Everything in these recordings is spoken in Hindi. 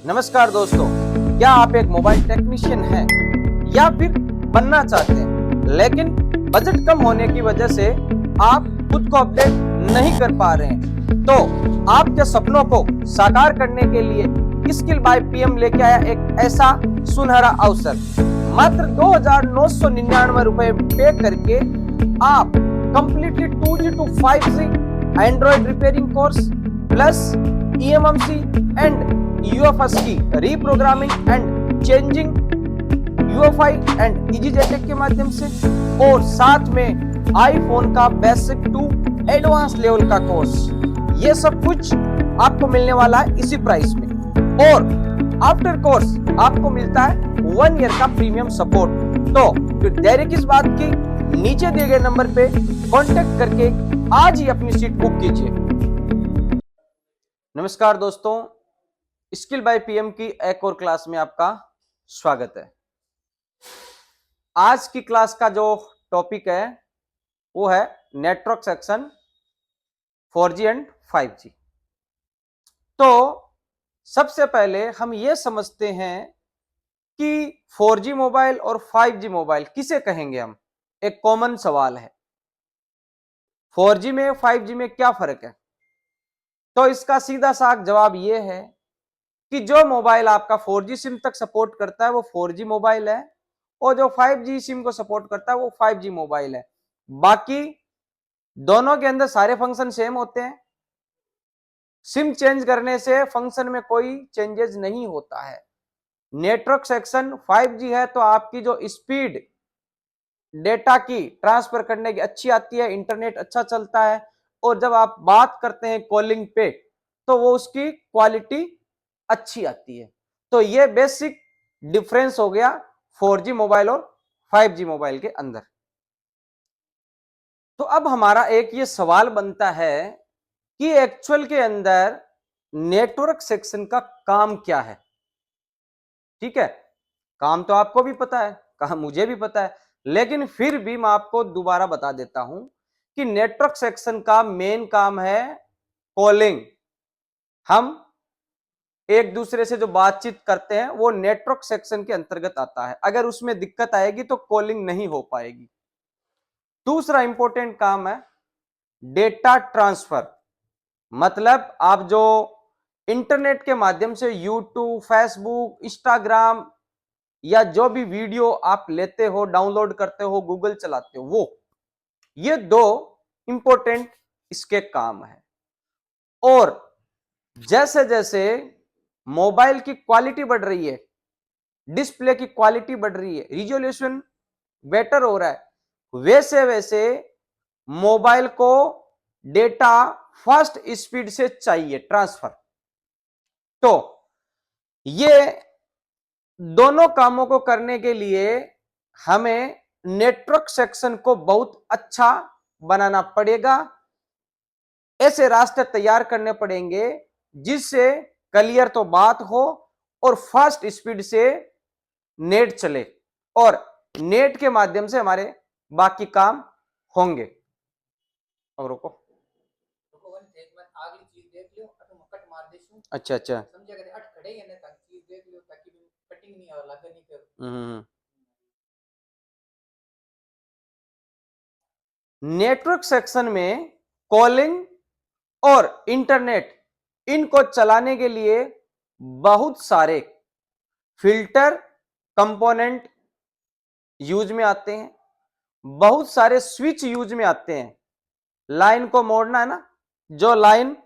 नमस्कार दोस्तों, क्या आप एक मोबाइल टेक्नीशियन हैं या फिर बनना चाहते हैं लेकिन बजट कम होने की वजह से आप खुद को अपडेट नहीं कर पा रहे हैं? तो आपके सपनों को साकार करने के लिए स्किल बाय पीएम लेके आया एक ऐसा सुनहरा अवसर। मात्र 2,999 रुपए पे करके आप completely 2G to 5G Android repairing course plus EMMC and UFS की reprogramming and changing UFI and EasyJetec के माध्यम से और साथ में आईफोन का बेसिक टू एडवांस लेवल का कोर्स, ये सब कुछ आपको मिलने वाला है इसी प्राइस में। और आफ्टर कोर्स आपको मिलता है 1 ईयर का प्रीमियम सपोर्ट। तो फिर देरी किस बात की, नीचे दिए गए नंबर पे कांटेक्ट करके आज ही अपनी सीट बुक कीजिए। नमस्कार दोस्तों, स्किल बाय पीएम की एक और क्लास में आपका स्वागत है। आज की क्लास का जो टॉपिक है वो है network section 4G and 5G। तो सबसे पहले हम ये समझते हैं कि 4G मोबाइल और 5G मोबाइल किसे कहेंगे हम। एक कॉमन सवाल है, 4G में 5G में क्या फर्क है? तो इसका सीधा सा जवाब ये है कि जो मोबाइल आपका 4G सिम तक सपोर्ट करता है वो 4G मोबाइल है और जो 5G सिम को सपोर्ट करता है वो 5G मोबाइल है। बाकी दोनों के अंदर सारे फंक्शन सेम होते हैं। सिम चेंज करने से फंक्शन में कोई चेंजेस नहीं होता है। नेटवर्क सेक्शन 5G है तो आपकी जो स्पीड डेटा की ट्रांसफर करने की अच्छी आती है, इंटरनेट अच्छा चलता है और जब आप बात करते हैं कॉलिंग पे तो वो उसकी क्वालिटी अच्छी आती है। तो ये बेसिक डिफरेंस हो गया 4G मोबाइल और 5G मोबाइल के अंदर। तो अब हमारा एक ये सवाल बनता है कि एक्चुअल के अंदर नेटवर्क सेक्शन का काम क्या है। ठीक है, काम तो आपको भी पता है, कहा मुझे भी पता है, लेकिन फिर भी मैं आपको दोबारा बता देता हूं कि नेटवर्क सेक्शन का मेन काम है कॉलिंग। हम एक दूसरे से जो बातचीत करते हैं वो नेटवर्क सेक्शन के अंतर्गत आता है। अगर उसमें दिक्कत आएगी तो कॉलिंग नहीं हो पाएगी। दूसरा इंपॉर्टेंट काम है डेटा ट्रांसफर। मतलब आप जो इंटरनेट के माध्यम से यूट्यूब, फेसबुक, इंस्टाग्राम या जो भी वीडियो आप लेते हो, डाउनलोड करते हो, गूगल चलाते हो, वो ये दो इंपॉर्टेंट इसके काम है। और जैसे जैसे मोबाइल की क्वालिटी बढ़ रही है, डिस्प्ले की क्वालिटी बढ़ रही है, रिजोल्यूशन बेटर हो रहा है, वैसे वैसे मोबाइल को डेटा फास्ट स्पीड से चाहिए ट्रांसफर। तो ये दोनों कामों को करने के लिए हमें नेटवर्क सेक्शन को बहुत अच्छा बनाना पड़ेगा। ऐसे रास्ते तैयार करने पड़ेंगे जिससे क्लियर तो बात हो और फास्ट स्पीड से नेट चले और नेट के माध्यम से हमारे बाकी काम होंगे। और रुको, अच्छा अच्छा, नेटवर्क सेक्शन में कॉलिंग और इंटरनेट इनको चलाने के लिए बहुत सारे फिल्टर कंपोनेंट यूज में आते हैं, बहुत सारे स्विच यूज में आते हैं। लाइन को मोड़ना है ना, जो लाइन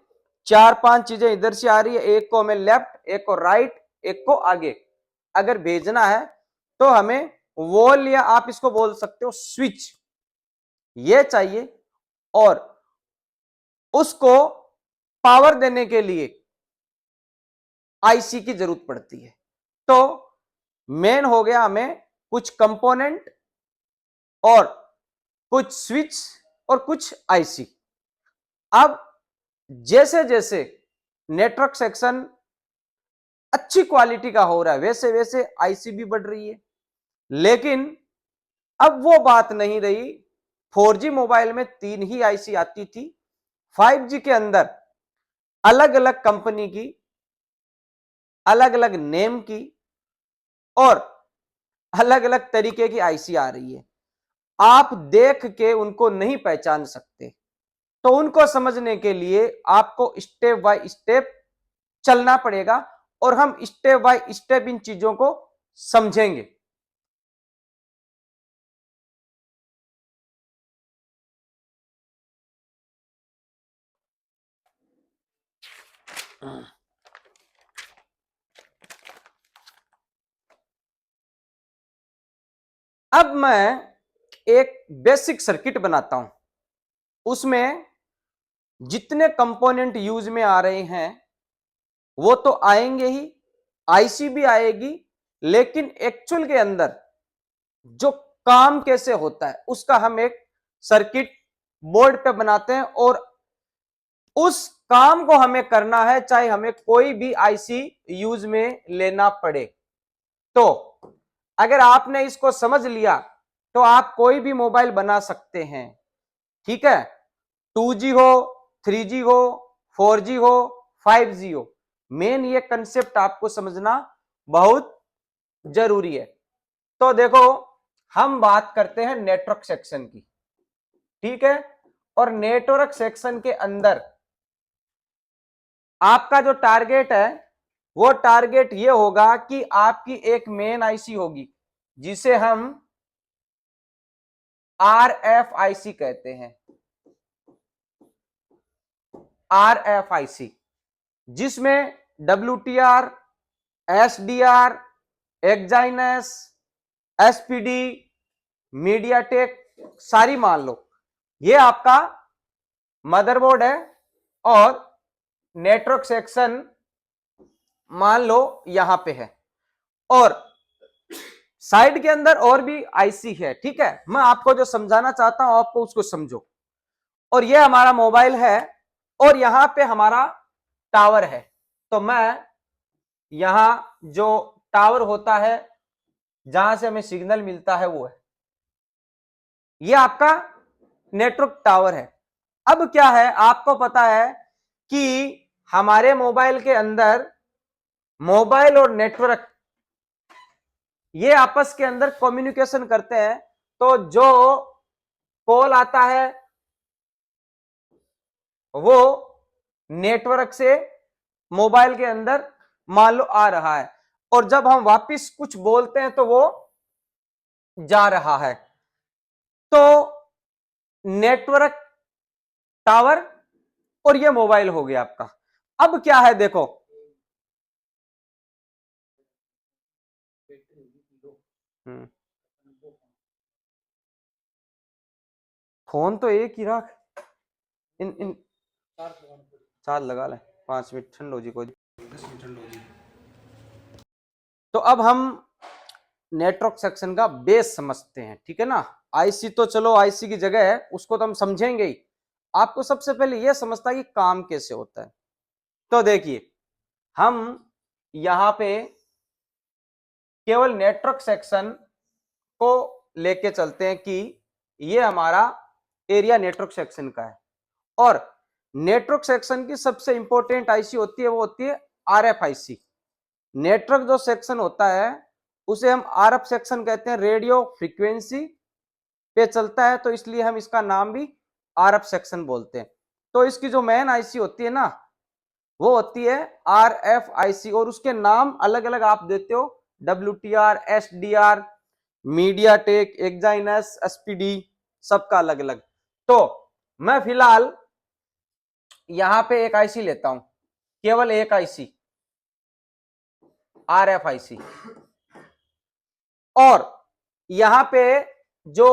4-5 चीजें इधर से आ रही है, एक को हमें लेफ्ट, एक को राइट, एक को आगे अगर भेजना है तो हमें वॉल या आप इसको बोल सकते हो स्विच ये चाहिए। और उसको पावर देने के लिए आईसी की जरूरत पड़ती है। तो मेन हो गया हमें कुछ कंपोनेंट और कुछ स्विच और कुछ आईसी। अब जैसे जैसे नेटवर्क सेक्शन अच्छी क्वालिटी का हो रहा है वैसे वैसे आईसी भी बढ़ रही है। लेकिन अब वो बात नहीं रही। 4G मोबाइल में 3 ही आईसी आती थी, 5G के अंदर अलग अलग कंपनी की अलग अलग नेम की और अलग अलग तरीके की आईसी आ रही है। आप देख के उनको नहीं पहचान सकते, तो उनको समझने के लिए आपको स्टेप बाय स्टेप चलना पड़ेगा और हम स्टेप बाय स्टेप इन चीजों को समझेंगे। अब मैं एक बेसिक सर्किट बनाता हूं, उसमें जितने कंपोनेंट यूज में आ रहे हैं वो तो आएंगे ही, आईसी भी आएगी, लेकिन एक्चुअल के अंदर जो काम कैसे होता है उसका हम एक सर्किट बोर्ड पे बनाते हैं और उस काम को हमें करना है चाहे हमें कोई भी आईसी यूज में लेना पड़े। तो अगर आपने इसको समझ लिया तो आप कोई भी मोबाइल बना सकते हैं, ठीक है। 2G हो, 3G हो, 4G हो, 5G हो, मेन ये कंसेप्ट आपको समझना बहुत जरूरी है। तो देखो, हम बात करते हैं नेटवर्क सेक्शन की, ठीक है। और नेटवर्क सेक्शन के अंदर आपका जो टारगेट है वो टारगेट ये होगा कि आपकी एक मेन आईसी होगी जिसे हम RFIC कहते हैं, RFIC, जिसमें WTR, SDR, एक्साइनस, SPD, मीडियाटेक सारी मान लो ये आपका मदरबोर्ड है और नेटवर्क सेक्शन मान लो यहां पे है और साइड के अंदर और भी आईसी है, ठीक है। मैं आपको जो समझाना चाहता हूं आपको उसको समझो। और ये हमारा मोबाइल है और यहां पे हमारा टावर है। तो मैं यहां जो टावर होता है जहां से हमें सिग्नल मिलता है वो है, ये आपका नेटवर्क टावर है। अब क्या है, आपको पता है कि हमारे मोबाइल के अंदर मोबाइल और नेटवर्क ये आपस के अंदर कम्युनिकेशन करते हैं। तो जो कॉल आता है वो नेटवर्क से मोबाइल के अंदर मान लो आ रहा है और जब हम वापस कुछ बोलते हैं तो वो जा रहा है। तो नेटवर्क, टावर और ये मोबाइल हो गया आपका। अब क्या है देखो, फोन तो एक ही रख, इन इन चार लगा ले, 5 मिनट ठंड हो जी, कोई 10 मिनट ठंड हो जी। तो अब हम नेटवर्क सेक्शन का बेस समझते हैं, ठीक है ना। आईसी तो चलो आईसी की जगह है, उसको तो हम समझेंगे ही। आपको सबसे पहले यह समझता है कि काम कैसे होता है। तो देखिए, हम यहां पे केवल नेटवर्क सेक्शन को लेके चलते हैं कि ये हमारा एरिया नेटवर्क सेक्शन का है और नेटवर्क सेक्शन की सबसे इंपॉर्टेंट आईसी होती है वो होती है RFIC। नेटवर्क जो सेक्शन होता है उसे हम RF सेक्शन कहते हैं, रेडियो फ्रीक्वेंसी पे चलता है, तो इसलिए हम इसका नाम भी RF सेक्शन बोलते हैं। तो इसकी जो मेन आईसी होती है ना वो होती है RFIC और उसके नाम अलग अलग आप देते हो, WTR, SDR, मीडियाटेक, एक्साइनस, SPD, सबका अलग अलग। तो मैं फिलहाल यहां पे एक आईसी लेता हूं, केवल एक आईसी RFIC, और यहां पे जो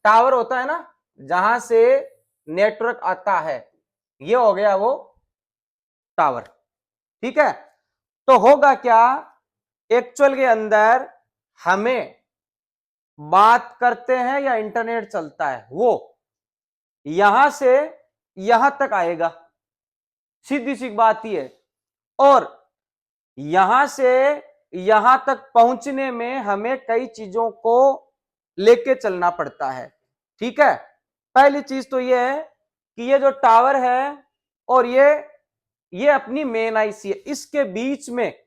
टावर होता है ना जहां से नेटवर्क आता है ये हो गया वो टावर, ठीक है। तो होगा क्या, एक्चुअल के अंदर हमें बात करते हैं या इंटरनेट चलता है वो यहां से यहां तक आएगा, सीधी सी बात ही है। और यहां से यहां तक पहुंचने में हमें कई चीजों को लेके चलना पड़ता है, ठीक है। पहली चीज तो यह है कि ये जो टावर है और ये अपनी मेन आईसी है, इसके बीच में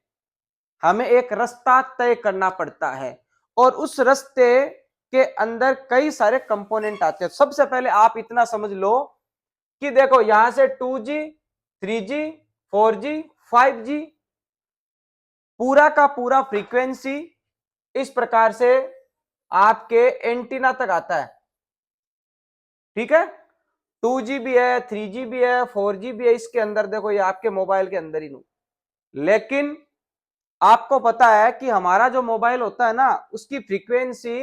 हमें एक रास्ता तय करना पड़ता है और उस रास्ते के अंदर कई सारे कंपोनेंट आते हैं। सबसे पहले आप इतना समझ लो कि देखो यहां से 2G 3G 4G 5G पूरा का पूरा फ्रीक्वेंसी इस प्रकार से आपके एंटीना तक आता है। ठीक है, 2G भी है, 3G भी है, 4G भी है, इसके अंदर देखो ये आपके मोबाइल के अंदर ही नहीं। लेकिन आपको पता है कि हमारा जो मोबाइल होता है ना उसकी फ्रीक्वेंसी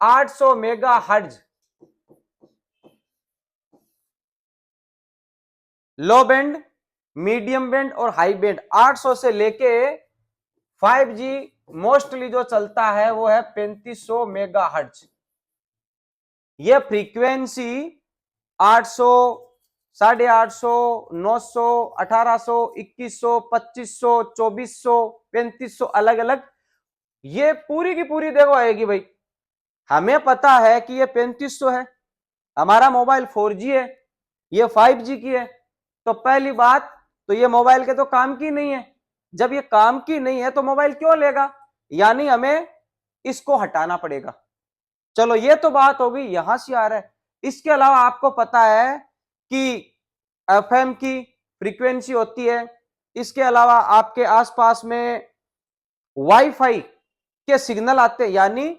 800 मेगा हर्ट्ज लो बैंड, मीडियम बैंड और हाई बैंड 800 से लेके 5G मोस्टली जो चलता है वो है 3500 मेगा हर्ट्ज। ये फ्रीक्वेंसी 800, 850, 900, 1800, 2100, 2500, 2400, 3500 अलग अलग ये पूरी की पूरी देखो आएगी भाई। हमें पता है कि ये 3500 है, हमारा मोबाइल 4G है, ये 5G की है। तो पहली बात तो ये मोबाइल के तो काम की नहीं है। जब ये काम की नहीं है तो मोबाइल क्यों लेगा, यानी हमें इसको हटाना पड़ेगा। चलो ये तो बात हो गई, यहां से आ रहा है। इसके अलावा आपको पता है कि एफएम की फ्रीक्वेंसी होती है। इसके अलावा आपके आसपास में वाईफाई के सिग्नल आते हैं, यानी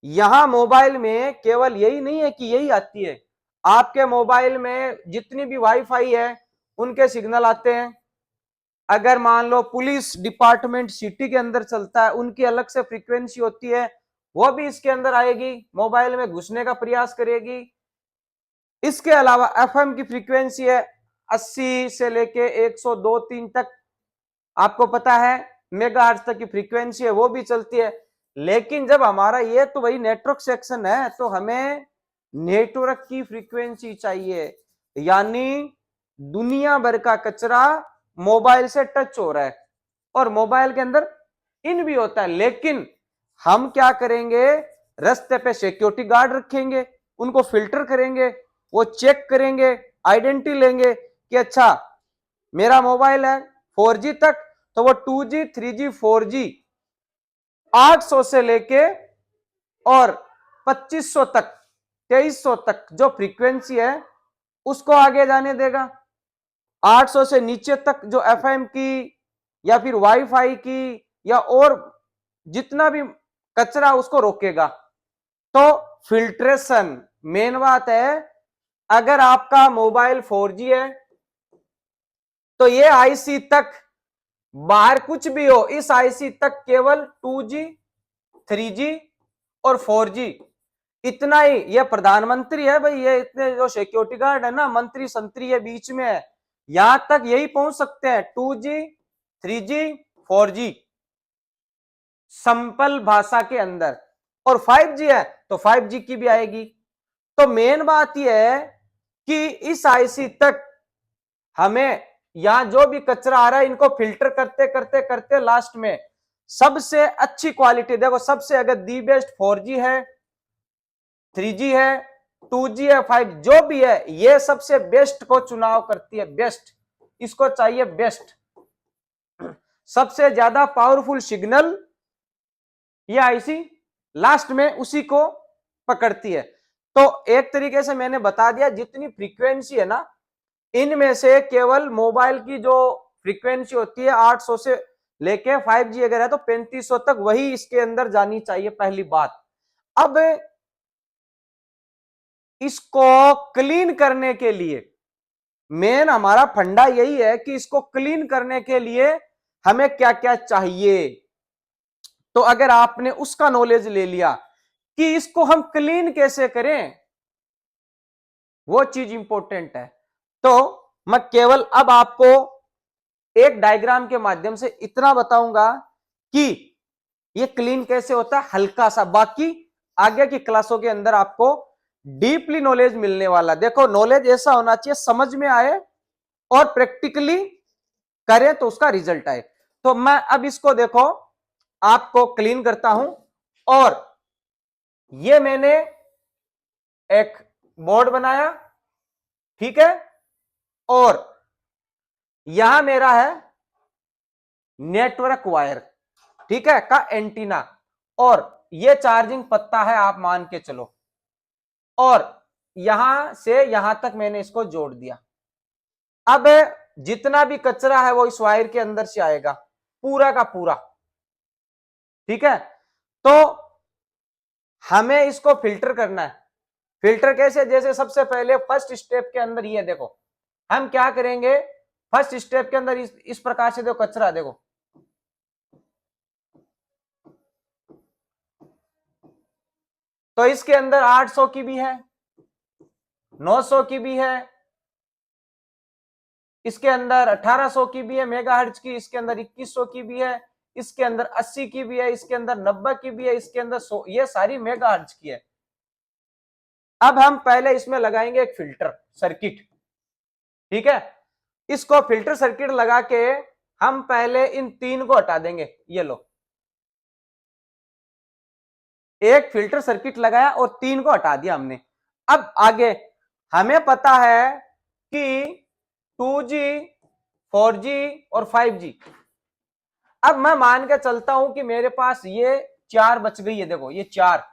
यहां मोबाइल में केवल यही नहीं है कि यही आती है, आपके मोबाइल में जितनी भी वाईफाई है उनके सिग्नल आते हैं। अगर मान लो पुलिस डिपार्टमेंट सिटी के अंदर चलता है, उनकी अलग से फ्रीक्वेंसी होती है, वो भी इसके अंदर आएगी, मोबाइल में घुसने का प्रयास करेगी। इसके अलावा एफएम की फ्रीक्वेंसी है 80 से लेके 102-3 तक, आपको पता है मेगाहर्ट्ज तक की फ्रीक्वेंसी है, वो भी चलती है। लेकिन जब हमारा ये तो वही नेटवर्क सेक्शन है तो हमें नेटवर्क की फ्रीक्वेंसी चाहिए, यानी दुनिया भर का कचरा मोबाइल से टच हो रहा है और मोबाइल के अंदर इन भी होता है। लेकिन हम क्या करेंगे, रास्ते पे सिक्योरिटी गार्ड रखेंगे, उनको फिल्टर करेंगे, वो चेक करेंगे, आइडेंटिटी लेंगे कि अच्छा मेरा मोबाइल है 4G तक, तो वो 2G 3G 4G 800 से लेके और 2500 तक 2300 तक जो फ्रीक्वेंसी है उसको आगे जाने देगा। 800 से नीचे तक जो एफएम की या फिर वाईफाई की या और जितना भी कचरा उसको रोकेगा। तो फिल्ट्रेशन मेन बात है। अगर आपका मोबाइल 4G है तो ये आईसी तक बाहर कुछ भी हो, इस आईसी तक केवल 2G 3G और 4G इतना ही। ये प्रधानमंत्री है भाई, ये इतने जो सिक्योरिटी गार्ड है ना, मंत्री संतरी है बीच में है, यहां तक यही पहुंच सकते हैं 2G 3G 4G सिंपल भाषा के अंदर। और 5G है तो 5G की भी आएगी। तो मेन बात यह है कि इस आईसी तक हमें यहां जो भी कचरा आ रहा है इनको फिल्टर करते करते करते लास्ट में सबसे अच्छी क्वालिटी देखो, सबसे अगर दी बेस्ट 4G है, 3G है, 2G है, 5 जो भी है, ये सबसे बेस्ट को चुनाव करती है। बेस्ट, इसको चाहिए बेस्ट, सबसे ज्यादा पावरफुल सिग्नल ये आईसी लास्ट में उसी को पकड़ती है। तो एक तरीके से मैंने बता दिया जितनी फ्रीक्वेंसी है ना, इनमें से केवल मोबाइल की जो फ्रीक्वेंसी होती है 800 से लेके 5G अगर है तो 3500 तक वही इसके अंदर जानी चाहिए, पहली बात। अब इसको क्लीन करने के लिए मेन हमारा फंडा यही है कि इसको क्लीन करने के लिए हमें क्या क्या चाहिए। तो अगर आपने उसका नॉलेज ले लिया कि इसको हम क्लीन कैसे करें, वो चीज इंपॉर्टेंट है। तो मैं केवल अब आपको एक डायग्राम के माध्यम से इतना बताऊंगा कि ये क्लीन कैसे होता है हल्का सा, बाकी आगे की क्लासों के अंदर आपको डीपली नॉलेज मिलने वाला। देखो नॉलेज ऐसा होना चाहिए समझ में आए और प्रैक्टिकली करें तो उसका रिजल्ट आए। तो मैं अब इसको देखो आपको क्लीन करता हूं, और ये मैंने एक बोर्ड बनाया, ठीक है, और यहां मेरा है नेटवर्क वायर, ठीक है, का एंटीना, और ये चार्जिंग पत्ता है आप मान के चलो, और यहां से यहां तक मैंने इसको जोड़ दिया। अब जितना भी कचरा है वो इस वायर के अंदर से आएगा, पूरा का पूरा, ठीक है। तो हमें इसको फिल्टर करना है। फिल्टर कैसे? जैसे सबसे पहले फर्स्ट स्टेप के अंदर ये देखो, हम क्या करेंगे, फर्स्ट स्टेप के अंदर इस प्रकार से देखो कचरा, देखो तो इसके अंदर 800 की भी है, 900 की भी है, इसके अंदर 1800 की भी है मेगाहर्ट्ज की, इसके अंदर 2100 की भी है, इसके अंदर 80 की भी है, इसके अंदर 90 की भी है, इसके अंदर 100, ये सारी मेगाहर्ट्ज की है। अब हम पहले इसमें लगाएंगे एक फिल्टर सर्किट, ठीक है। इसको फिल्टर सर्किट लगा के हम पहले इन तीन को हटा देंगे। ये लो, एक फिल्टर सर्किट लगाया और तीन को हटा दिया हमने। अब आगे हमें पता है कि 2G, 4G और 5G। अब मैं मान के चलता हूं कि मेरे पास ये 4 बच गई है, देखो ये 4।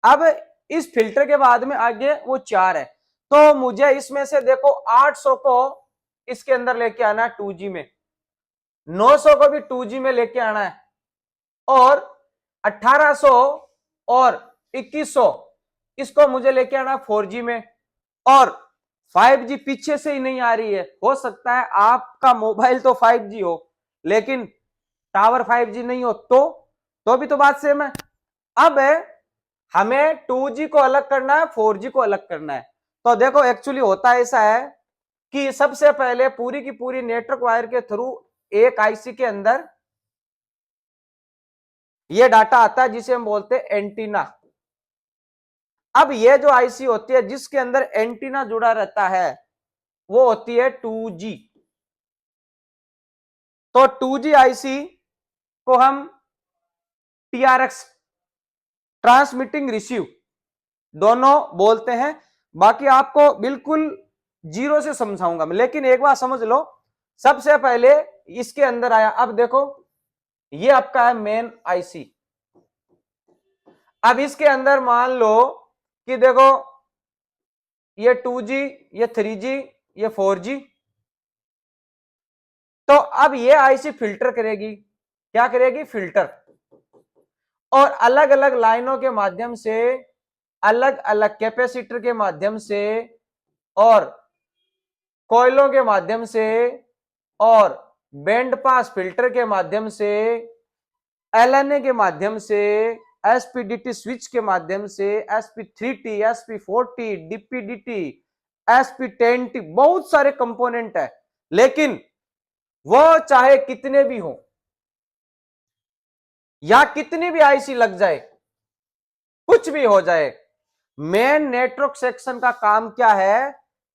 अब इस फिल्टर के बाद में आगे वो 4 है, तो मुझे इसमें से देखो 800 को इसके अंदर लेके आना है 2G में, 900 को भी 2G में लेके आना है, और 1800 और 2100 इसको मुझे लेके आना है 4G में, और 5G पीछे से ही नहीं आ रही है। हो सकता है आपका मोबाइल तो 5G हो लेकिन टावर 5G नहीं हो, तो भी तो बात सेम है। अब हमें 2G को अलग करना है, 4G को अलग करना है। तो देखो एक्चुअली होता ऐसा है कि सबसे पहले पूरी की पूरी नेटवर्क वायर के थ्रू एक आईसी के अंदर ये डाटा आता है जिसे हम बोलते हैं एंटीना। अब ये जो आईसी होती है जिसके अंदर एंटीना जुड़ा रहता है वो होती है 2G। तो 2G आईसी को हम TRX, ट्रांसमिटिंग रिसीव, दोनों बोलते हैं। बाकी आपको बिल्कुल जीरो से समझाऊंगा मैं, लेकिन एक बार समझ लो, सबसे पहले इसके अंदर आया। अब देखो ये आपका है मेन आईसी। अब इसके अंदर मान लो कि देखो ये 2G, ये 3G, ये 4G। तो अब ये आईसी फिल्टर करेगी, क्या करेगी? फिल्टर, और अलग अलग लाइनों के माध्यम से, अलग अलग कैपेसिटर के माध्यम से, और कॉइलों के माध्यम से, और बैंड पास फिल्टर के माध्यम से, LNA के माध्यम से, SPDT स्विच के माध्यम से, SP3T, SP4T, DPDT, SP10T, बहुत सारे कंपोनेंट है। लेकिन वो चाहे कितने भी हो या कितनी भी आईसी लग जाए, कुछ भी हो जाए, मेन नेटवर्क सेक्शन का काम क्या है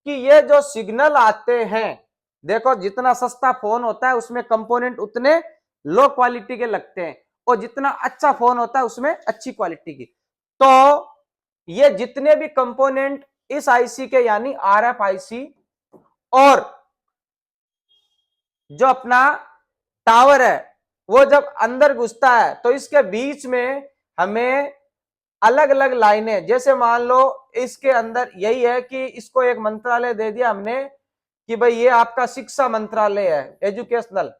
कि ये जो सिग्नल आते हैं, देखो जितना सस्ता फोन होता है उसमें कंपोनेंट उतने लो क्वालिटी के लगते हैं, और जितना अच्छा फोन होता है उसमें अच्छी क्वालिटी की। तो ये जितने भी कंपोनेंट इस आईसी के, यानी आरएफ आईसी और जो अपना टावर है, वो जब अंदर घुसता है तो इसके बीच में हमें अलग अलग लाइनें, जैसे मान लो इसके अंदर यही है कि इसको एक मंत्रालय दे दिया हमने कि भाई ये आपका शिक्षा मंत्रालय है, एजुकेशनल,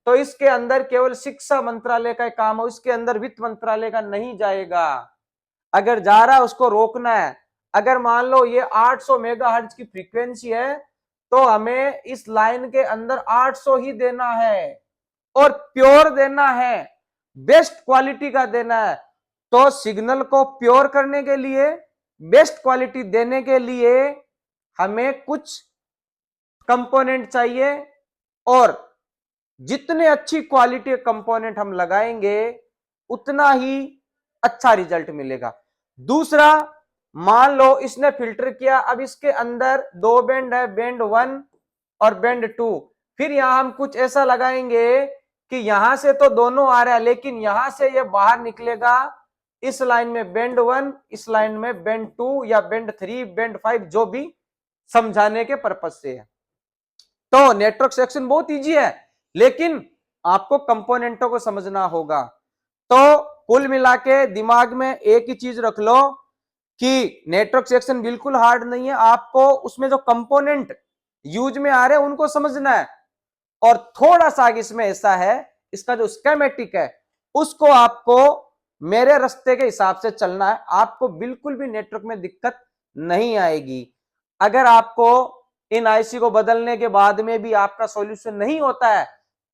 तो इसके अंदर केवल शिक्षा मंत्रालय का काम हो, इसके अंदर वित्त मंत्रालय का नहीं जाएगा। अगर जा रहा है उसको रोकना है। अगर मान लो ये 800 मेगाहर्ट्ज की फ्रीक्वेंसी है तो हमें इस लाइन के अंदर 800 ही देना है, और प्योर देना है, बेस्ट क्वालिटी का देना है। तो सिग्नल को प्योर करने के लिए, बेस्ट क्वालिटी देने के लिए हमें कुछ कंपोनेंट चाहिए, और जितने अच्छी क्वालिटी के कंपोनेंट हम लगाएंगे उतना ही अच्छा रिजल्ट मिलेगा। दूसरा, मान लो इसने फिल्टर किया, अब इसके अंदर दो बैंड है, बैंड 1 और बैंड 2। फिर यहां हम कुछ ऐसा लगाएंगे कि यहां से तो दोनों आ रहा है लेकिन यहां से ये बाहर निकलेगा, इस लाइन में बैंड 1, इस लाइन में बैंड 2 या बैंड 3, बैंड 5, जो भी समझाने के पर्पज से है। तो नेटवर्क सेक्शन बहुत इजी है, लेकिन आपको कंपोनेंटों को समझना होगा। तो कुल मिला के दिमाग में एक ही चीज रख लो कि नेटवर्क सेक्शन बिल्कुल हार्ड नहीं है, आपको उसमें जो कंपोनेंट यूज में आ रहे हैं उनको समझना है। और थोड़ा सा आगे इसमें ऐसा है, इसका जो स्कीमेटिक है उसको आपको मेरे रास्ते के हिसाब से चलना है, आपको बिल्कुल भी नेटवर्क में दिक्कत नहीं आएगी। अगर आपको इन आईसी को बदलने के बाद में भी आपका सॉल्यूशन नहीं होता है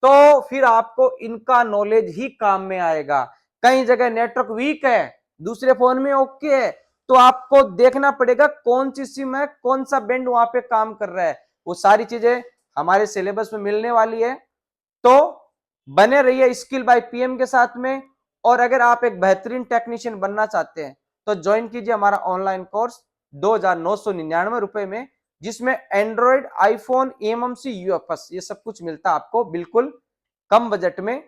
तो फिर आपको इनका नॉलेज ही काम में आएगा। कई जगह नेटवर्क वीक है, दूसरे फोन में ओके है, तो आपको देखना पड़ेगा कौन सी सिम है, कौन सा बैंड वहां पे काम कर रहा है। वो सारी चीजें हमारे सिलेबस में मिलने वाली है, तो बने रहिए स्किल बाय पीएम के साथ में। और अगर आप एक बेहतरीन टेक्नीशियन बनना चाहते हैं तो ज्वाइन कीजिए हमारा ऑनलाइन कोर्स 2,999 रुपए में, जिसमें एंड्रॉइड, आईफोन, एएमएमसी, यूएफएस ये सब कुछ मिलता है आपको बिल्कुल कम बजट में,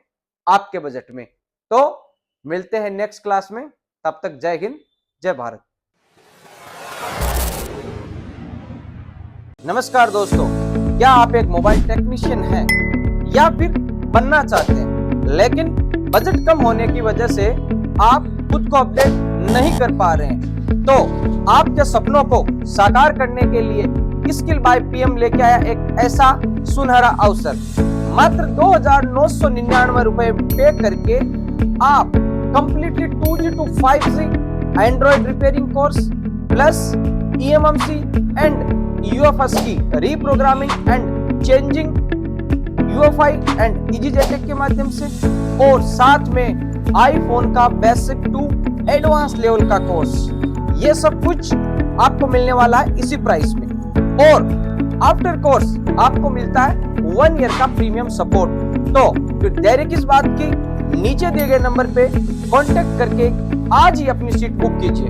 आपके बजट में। तो मिलते हैं नेक्स्ट क्लास में, तब तक जय हिंद, जय भारत। नमस्कार दोस्तों, क्या आप एक मोबाइल टेक्नीशियन हैं या फिर बनना चाहते हैं, लेकिन बजट कम होने की वजह से आप खुद को अपडेट नहीं कर पा रहे हैं? तो आपके सपनों को साकार करने के लिए स्किल बाय पीएम लेके आया एक ऐसा सुनहरा अवसर। मात्र 2,999 रुपए पे करके आप completely 2G to 5G Android repairing course plus eMMC and UFS की reprogramming and changing UFI and EasyJTAG के माध्यम से, और साथ में आईफोन का बेसिक टू एडवांस लेवल का कोर्स, ये सब कुछ आपको मिलने वाला है इसी प्राइस में। और आफ्टर कोर्स आपको मिलता है 1 ईयर का प्रीमियम सपोर्ट। तो फिर देरी किस बात की, नीचे दिए गए नंबर पे कांटेक्ट करके आज ही अपनी सीट बुक कीजिए।